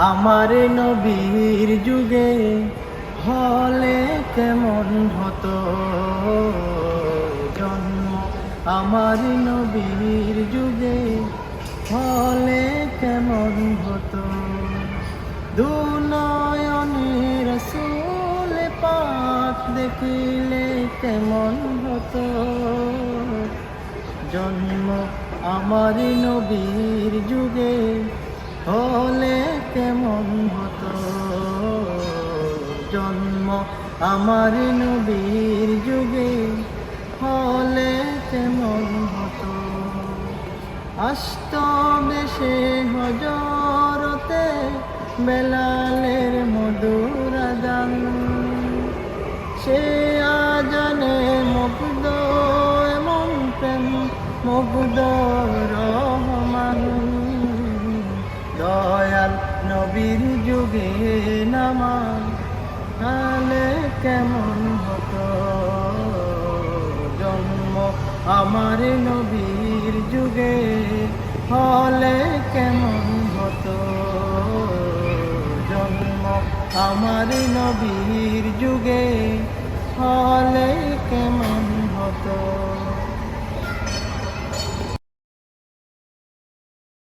আমার নবীর যুগে হলে কেমন হতো জন্ম। আমার নবীর যুগে হলে কেমন হতো। দুনয়নে রাসূল পাক দেখিলে কেমন হতো জন্ম। আমার নবীর যুগে হলে কেমন হতো জন্ম। আমার নবীর যুগে হলে কেমন হতো। আস্তবেশে হজরতে বেলালের মধুর আযান, সে আজানে মুগ্ধ এমন প্রেম মুগ্ধ রহমান। দয়াল নবীর যুগে নামাজ হলে কেমন হতো জন্ম। আমার নবীর যুগে হলে কেমন হতো জন্ম। আমার নবীর যুগে হলে কেমন হতো।